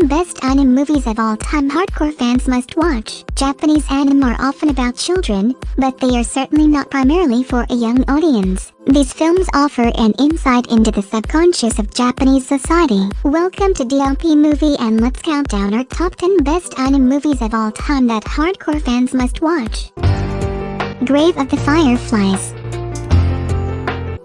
10 best anime movies of all time hardcore fans must watch. Japanese anime are often about children, but they are certainly not primarily for a young audience. These films offer an insight into the subconscious of Japanese society. Welcome to DLP Movie, and let's count down our top 10 best anime movies of all time that hardcore fans must watch. Grave of the Fireflies.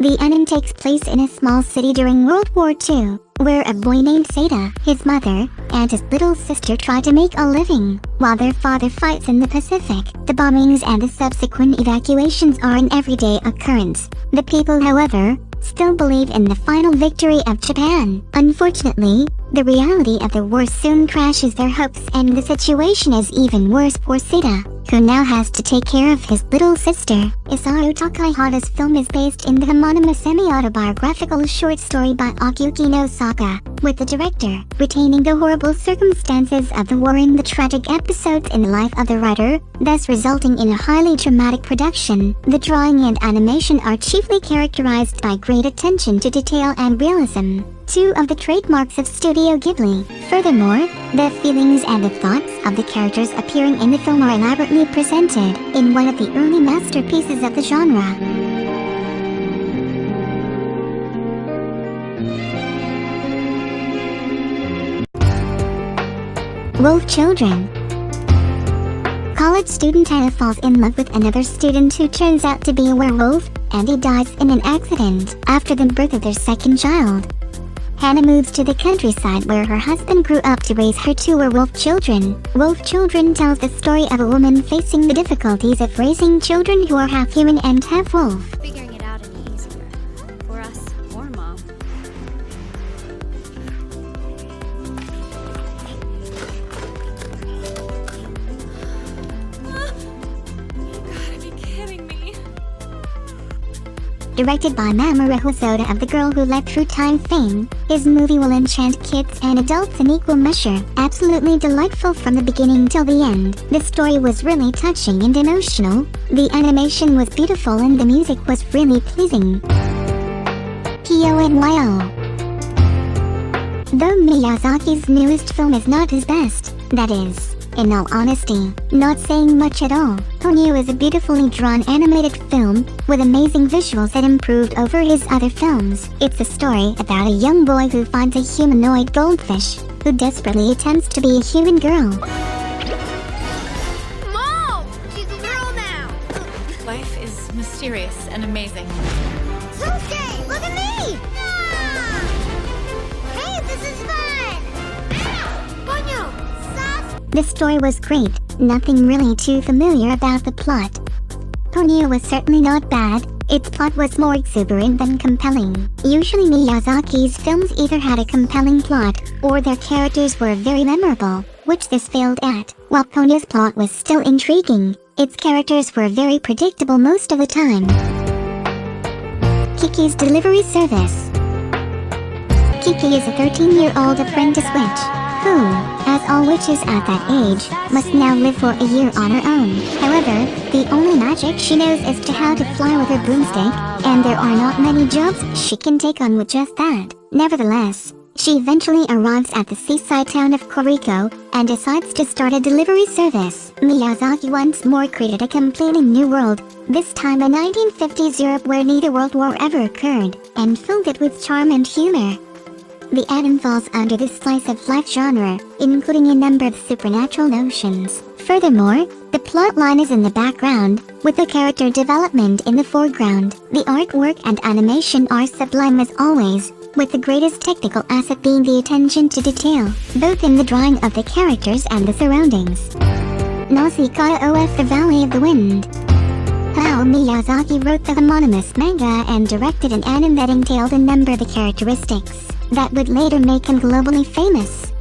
The anime takes place in a small city during World War II, where a boy named Seda, his mother, and his little sister try to make a living, while their father fights in the Pacific. The bombings and the subsequent evacuations are an everyday occurrence. The people, however, still believe in the final victory of Japan. Unfortunately, the reality of the war soon crashes their hopes, and the situation is even worse for Seda, who now has to take care of his little sister. Isao Takahata's film is based in the homonymous semi-autobiographical short story by Akiyuki NAUSICAA, with the director retaining the horrible circumstances of the war in the tragic episodes in the life of the writer, thus resulting in a highly dramatic production. The drawing and animation are chiefly characterized by great attention to detail and realism, two of the trademarks of Studio Ghibli. Furthermore, the feelings and the thoughts of the characters appearing in the film are elaborately presented in one of the early masterpieces of the genre. Wolf Children. College student Hannah falls in love with another student who turns out to be a werewolf, and he dies in an accident after the birth of their second child. Hannah moves to the countryside where her husband grew up to raise her two werewolf children. Wolf Children tells the story of a woman facing the difficulties of raising children who are half human and half wolf. Figuring it out any easier for us or Mom. You gotta be kidding me. Directed by Mamoru Hosoda of The Girl Who Let Through Time fame, his movie will enchant kids and adults in equal measure. Absolutely delightful from the beginning till the end. The story was really touching and emotional, the animation was beautiful, and the music was really pleasing. PONYO. Though Miyazaki's newest film is not his best, that is, in all honesty, not saying much at all, PONYO is a beautifully drawn animated film with amazing visuals that improved over his other films. It's a story about a young boy who finds a humanoid goldfish who desperately attempts to be a human girl. Mom! She's a girl now! Life is mysterious and amazing. Sosuke, look at me! Ah! Hey, this is fun! Ponyo, sus! The story was great, nothing really too familiar about the plot. PONYO was certainly not bad, its plot was more exuberant than compelling. Usually Miyazaki's films either had a compelling plot, or their characters were very memorable, which this failed at. While PONYO's plot was still intriguing, its characters were very predictable most of the time. KIKI'S Delivery Service. Kiki is a 13-year-old apprentice witch, who, as all witches at that age, must now live for a year on her own. However, the only magic she knows is to how to fly with her broomstick, and there are not many jobs she can take on with just that. Nevertheless, she eventually arrives at the seaside town of Koriko, and decides to start a delivery service. Miyazaki once more created a completely new world, this time a 1950s Europe where neither world war ever occurred, and filled it with charm and humor. The anime falls under the slice of life genre, including a number of supernatural notions. Furthermore, the plotline is in the background, with the character development in the foreground. The artwork and animation are sublime as always, with the greatest technical asset being the attention to detail, both in the drawing of the characters and the surroundings. NAUSICAA OF The Valley of the Wind. Hayao Miyazaki wrote the homonymous manga and directed an anime that entailed a number of the characteristics that would later make him globally famous.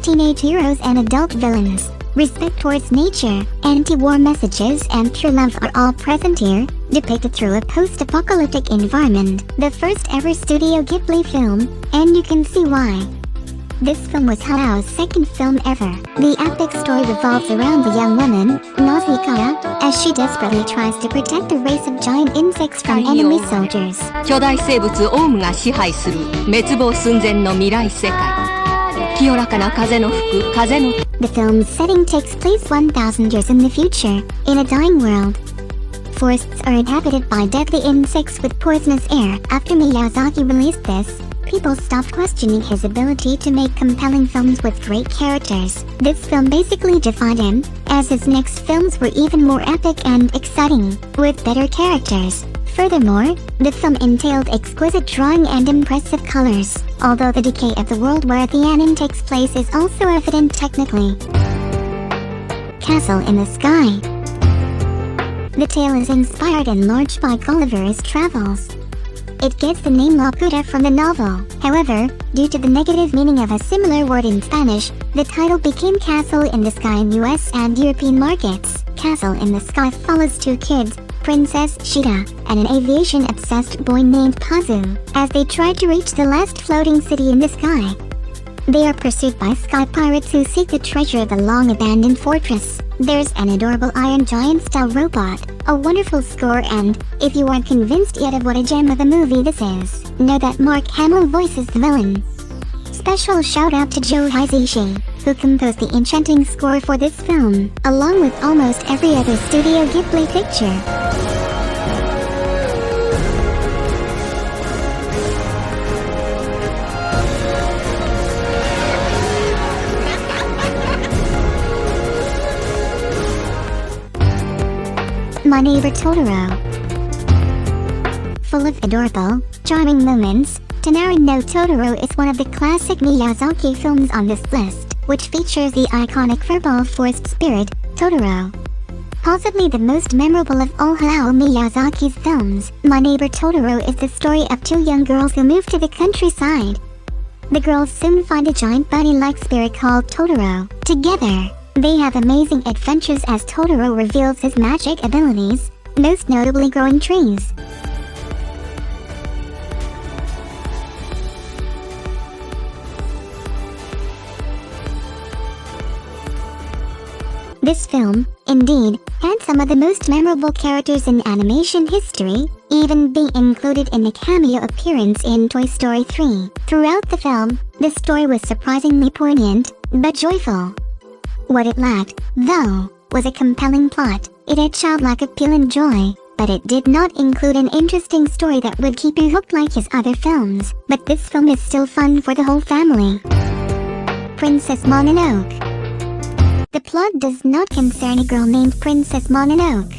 Teenage heroes and adult villains, respect towards nature, anti-war messages, and pure love are all present here, depicted through a post-apocalyptic environment. The first ever Studio Ghibli film, and you can see why. This film was Hayao's second film ever. The epic story revolves around the young woman, NAUSICAA, as she desperately tries to protect the race of giant insects from enemy soldiers. 巨大生物オウムが支配する滅亡寸前の未来世界。清らかな風の吹く風の The film's setting takes place 1,000 years in the future, in a dying world. Forests are inhabited by deadly insects with poisonous air. After Miyazaki released this, people stopped questioning his ability to make compelling films with great characters. This film basically defied him, as his next films were even more epic and exciting, with better characters. Furthermore, the film entailed exquisite drawing and impressive colors, although the decay of the world where the anime takes place is also evident technically. Castle in the Sky. The tale is inspired in large by Gulliver's Travels. It gets the name Laputa from the novel. However, due to the negative meaning of a similar word in Spanish, the title became Castle in the Sky in US and European markets. Castle in the Sky follows two kids, Princess Shida, and an aviation-obsessed boy named Pazu, as they try to reach the last floating city in the sky. They are pursued by sky pirates who seek the treasure of a long-abandoned fortress. There's an adorable Iron Giant-style robot, a wonderful score, and, if you aren't convinced yet of what a gem of a movie this is, know that Mark Hamill voices the villain. Special shout-out to Joe Hisaishi, who composed the enchanting score for this film, along with almost every other Studio Ghibli picture. My Neighbor Totoro. Full of adorable, charming moments, Tonari no Totoro is one of the classic Miyazaki films on this list, which features the iconic furball forest spirit, Totoro. Possibly the most memorable of all Hayao Miyazaki's films, My Neighbor Totoro is the story of two young girls who move to the countryside. The girls soon find a giant bunny-like spirit called Totoro. Together, they have amazing adventures as Totoro reveals his magic abilities, most notably growing trees. This film, indeed, had some of the most memorable characters in animation history, even being included in a cameo appearance in Toy Story 3. Throughout the film, the story was surprisingly poignant, but joyful. What it lacked, though, was a compelling plot. It had childlike appeal and joy, but it did not include an interesting story that would keep you hooked like his other films. But this film is still fun for the whole family. Princess Mononoke. The plot does not concern a girl named Princess Mononoke.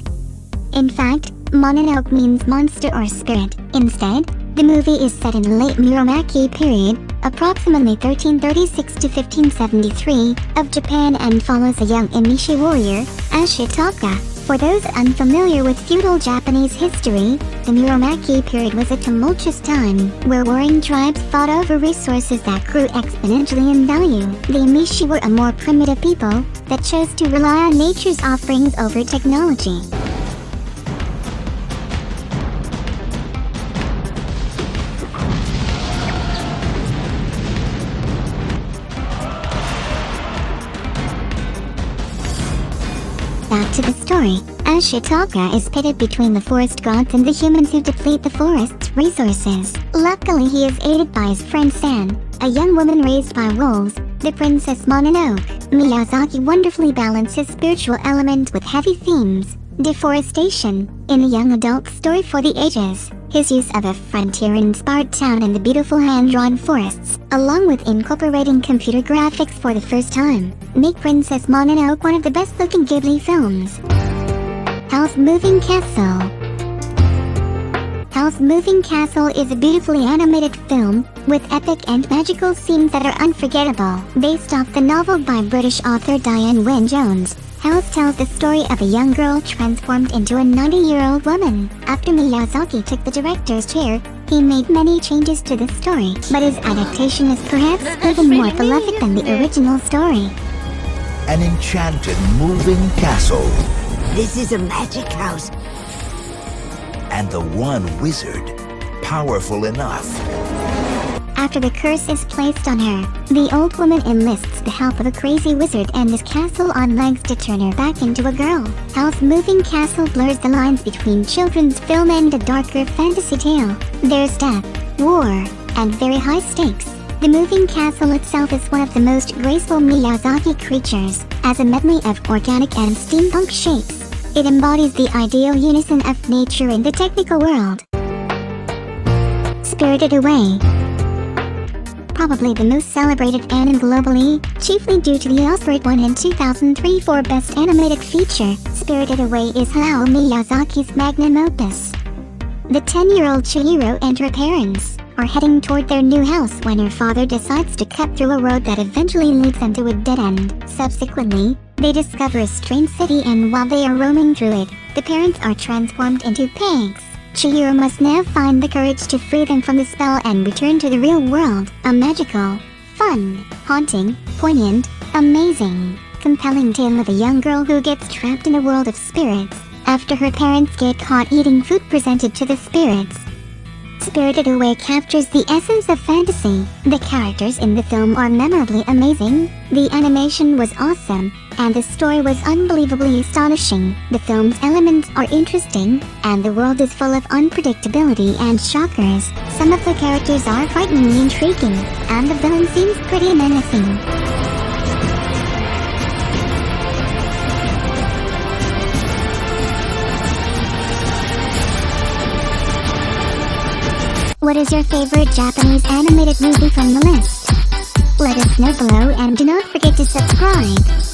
In fact, Mononoke means monster or spirit. Instead, the movie is set in the late Muromachi period, approximately 1336 to 1573, of Japan and follows a young Emishi warrior, Ashitaka. For those unfamiliar with feudal Japanese history, the Muromachi period was a tumultuous time, where warring tribes fought over resources that grew exponentially in value. The Emishi were a more primitive people, that chose to rely on nature's offerings over technology. Back to the story, Ashitaka is pitted between the forest gods and the humans who deplete the forest's resources. Luckily, he is aided by his friend San, a young woman raised by wolves, the Princess Mononoke. Miyazaki wonderfully balances spiritual elements with heavy themes, deforestation, in a young adult story for the ages. His use of a frontier-inspired town and the beautiful hand-drawn forests, along with incorporating computer graphics for the first time, make Princess Mononoke one of the best-looking Ghibli films. Howl's Moving Castle. Howl's Moving Castle is a beautifully animated film, with epic and magical scenes that are unforgettable. Based off the novel by British author Diane Wynne-Jones, Howl's tells the story of a young girl transformed into a 90-year-old woman. After Miyazaki took the director's chair, he made many changes to the story, but his adaptation is perhaps even more beloved than the original story. An enchanted moving castle. This is a magic house. And the one wizard, powerful enough. After the curse is placed on her, the old woman enlists the help of a crazy wizard and his castle on legs to turn her back into a girl. Howl's Moving Castle blurs the lines between children's film and a darker fantasy tale. There's death, war, and very high stakes. The moving castle itself is one of the most graceful Miyazaki creatures, as a medley of organic and steampunk shapes. It embodies the ideal unison of nature in the technical world. Spirited Away. Probably the most celebrated anime globally, chiefly due to the Oscar it won in 2003 for Best Animated Feature, Spirited Away is Hayao Miyazaki's magnum opus. The 10-year-old Chihiro and her parents are heading toward their new house when her father decides to cut through a road that eventually leads them to a dead end. Subsequently, they discover a strange city, and while they are roaming through it, the parents are transformed into pigs. Chihiro must now find the courage to free them from the spell and return to the real world. A magical, fun, haunting, poignant, amazing, compelling tale of a young girl who gets trapped in a world of spirits after her parents get caught eating food presented to the spirits. Spirited Away captures the essence of fantasy. The characters in the film are memorably amazing, the animation was awesome, and the story was unbelievably astonishing. The film's elements are interesting, and the world is full of unpredictability and shockers. Some of the characters are frighteningly intriguing, and the villain seems pretty menacing. What is your favorite Japanese animated movie from the list? Let us know below, and do not forget to subscribe.